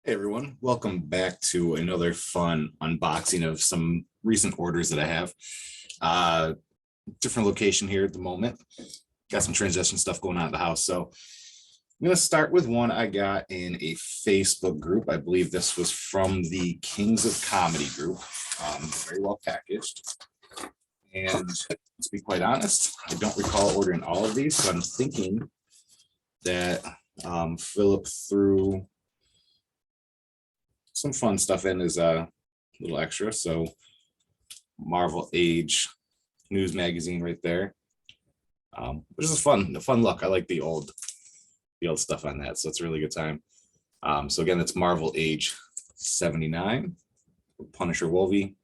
Hey everyone, welcome back to another fun unboxing of some recent orders that I have. Different location here at the moment. Got some transition stuff going on at the house. So I'm going to start with one I got in a Facebook group. I believe this was from the Kings of Comedy group. Very well packaged. And to be quite honest, I don't recall ordering all of these. So I'm thinking that Philip threw some fun stuff in as a little extra. So Marvel Age news magazine right there, which is a fun look. I like the old stuff on that, so it's a really good time. So again, it's Marvel Age 79, Punisher Wolvie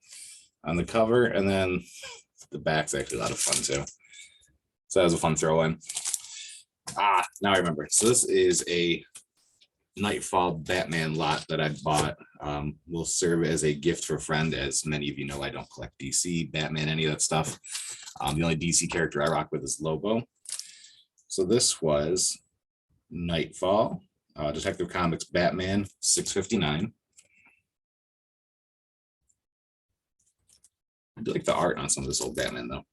on the cover, and then the back's actually a lot of fun too. So that was a fun throw in. Now I remember. So this is a Nightfall Batman lot that I bought. Will serve as a gift for a friend. As many of you know, I don't collect DC, Batman, any of that stuff. The only DC character I rock with is Lobo. So this was Nightfall, Detective Comics Batman 659. I do like the art on some of this old Batman though.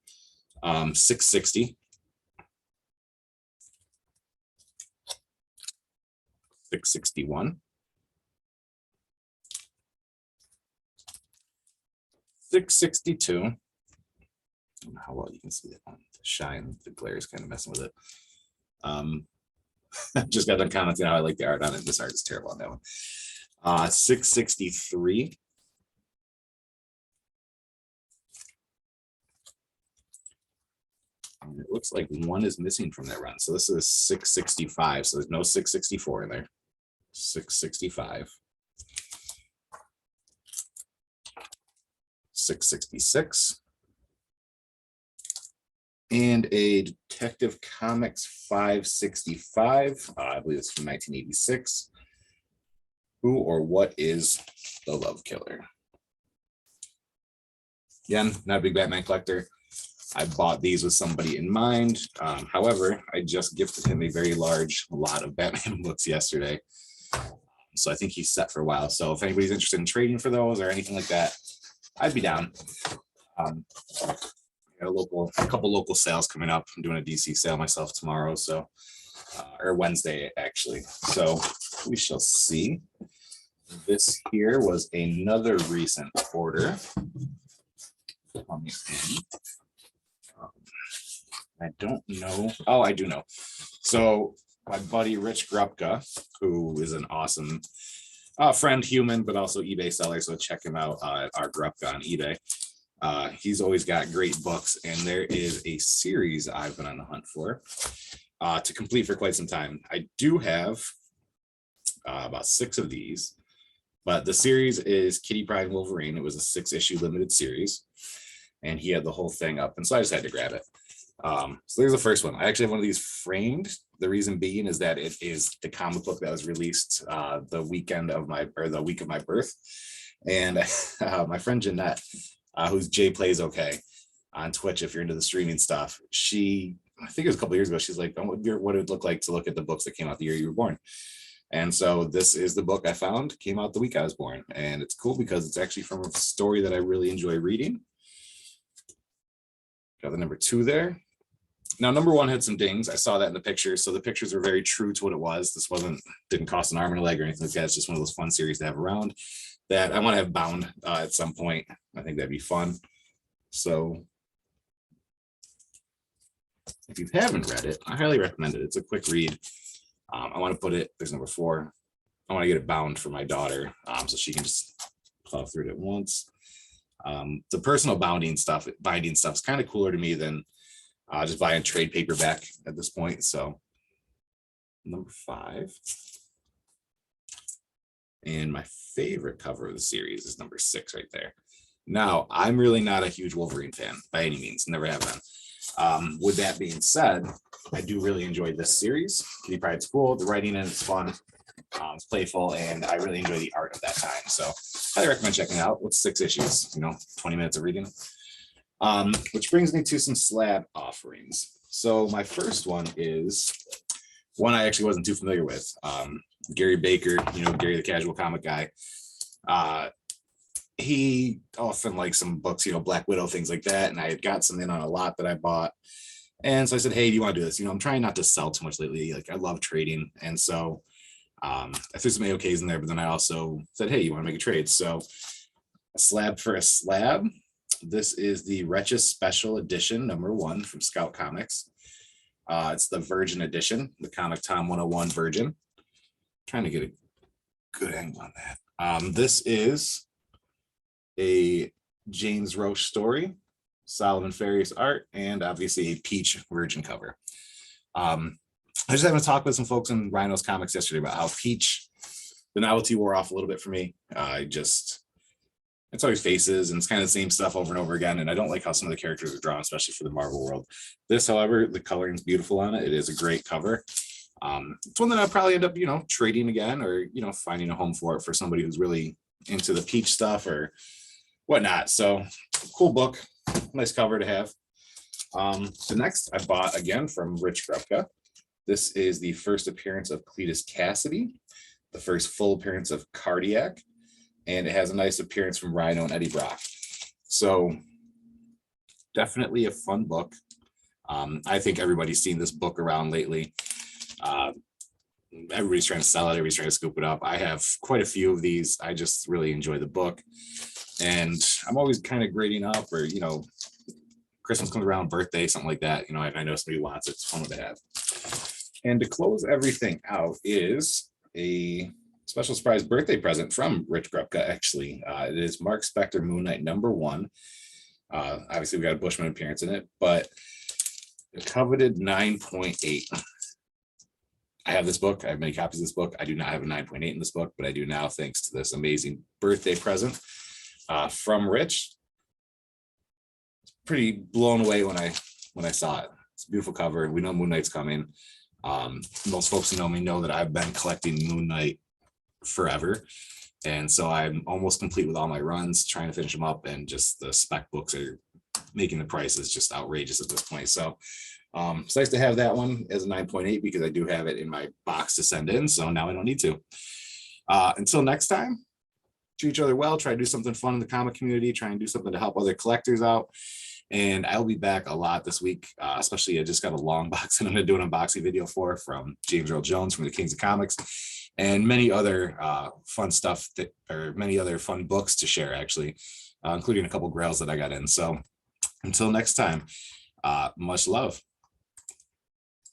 660. 661, 662. I don't know how well you can see that one. The shine, the glare is kind of messing with it. Just got done commenting how I like the art on it. This art is terrible on that one. 663. And it looks like one is missing from that run. So this is 665. So there's no 664 in there. 665. 666. And a Detective Comics 565. I believe it's from 1986. Who or what is the Love Killer? Again, not a big Batman collector. I bought these with somebody in mind. However, I just gifted him a very large lot of Batman books yesterday. So I think he's set for a while. So if anybody's interested in trading for those or anything like that, I'd be down. Got a couple local sales coming up. I'm doing a DC sale myself tomorrow, so or Wednesday actually. So we shall see. This here was another recent order. I don't know. Oh, I do know. So my buddy Rich Grupka, who is an awesome friend, human, but also eBay seller. So check him out at our Grupka on eBay. He's always got great books, and there is a series I've been on the hunt for to complete for quite some time. I do have about 6 of these, but the series is Kitty Pryde and Wolverine. It was a 6-issue limited series, and he had the whole thing up, and so I just had to grab it. So there's the first one. I actually have one of these framed. The reason being is that it is the comic book that was released the week of my birth. And my friend Jeanette, who's Jay Plays Okay on Twitch, if you're into the streaming stuff, I think it was a couple years ago, she's like, what it would look like to look at the books that came out the year you were born. And so this is the book I found, came out the week I was born. And it's cool because it's actually from a story that I really enjoy reading. Got the number 2 there. Now, number 1 had some dings. I saw that in the pictures. So the pictures are very true to what it was. This didn't cost an arm and a leg or anything like that. It's just one of those fun series to have around that I want to have bound at some point. I think that'd be fun. So if you haven't read it, I highly recommend it. It's a quick read. I want to put it, there's number 4. I want to get it bound for my daughter so she can just plow through it at once. The personal binding stuff is kind of cooler to me than just buying trade paperback at this point. So number 5. And my favorite cover of the series is number 6 right there. Now, I'm really not a huge Wolverine fan by any means, never have been. With that being said, I do really enjoy this series. Kitty Pryde's cool, the writing in it's fun, it's playful, and I really enjoy the art of that time. So I recommend checking it out. What's 6 issues? 20 minutes of reading. Which brings me to some slab offerings. So my first one is one I actually wasn't too familiar with. Gary Baker, Gary the Casual Comic Guy. He often likes some books, Black Widow, things like that. And I had got some in on a lot that I bought. And so I said, hey, do you want to do this? I'm trying not to sell too much lately. Like, I love trading. And so I threw some AOKs in there, but then I also said, hey, you want to make a trade? So a slab for a slab. This is the Wretches Special Edition #1 from Scout Comics. It's the Virgin Edition, the Comic Tom 101 Virgin. Trying to get a good angle on that. This is a James Roche story, Solomon Farias art, and obviously a peach Virgin cover. I was just having a talk with some folks in Rhino's Comics yesterday about how peach, the novelty wore off a little bit for me. It's always faces and it's kind of the same stuff over and over again. And I don't like how some of the characters are drawn, especially for the Marvel world. This, however, the coloring is beautiful on it. It is a great cover. It's one that I'll probably end up, trading again, or, finding a home for it for somebody who's really into the peach stuff or whatnot. So cool book, nice cover to have. The next I bought again from Rich Grubka. This is the first appearance of Cletus Cassidy, the first full appearance of Cardiac, and it has a nice appearance from Rhino and Eddie Brock. So definitely a fun book. I think everybody's seen this book around lately. Everybody's trying to sell it. Everybody's trying to scoop it up. I have quite a few of these. I just really enjoy the book. And I'm always kind of grading up, or, Christmas comes around, birthday, something like that. I know somebody wants it. It's fun to have. And to close everything out is a special surprise birthday present from Rich Grubka, actually. It is Mark Spector Moon Knight #1. Obviously, we got a Bushman appearance in it, but the coveted 9.8. I have this book. I have many copies of this book. I do not have a 9.8 in this book, but I do now, thanks to this amazing birthday present from Rich. Pretty blown away when I saw it. It's a beautiful cover. We know Moon Knight's coming. Most folks who know me know that I've been collecting Moon Knight forever, and so I'm almost complete with all my runs, trying to finish them up, and just the spec books are making the prices just outrageous at this point. So it's nice to have that one as a 9.8 because I do have it in my box to send in, so now I don't need to. Until next time, treat each other well, try to do something fun in the comic community, try and do something to help other collectors out. And I'll be back a lot this week, especially I just got a long box and I'm going to do an unboxing video from James Earl Jones from the Kings of Comics, and many other fun stuff many other fun books to share, actually, including a couple grails that I got in. So until next time, much love.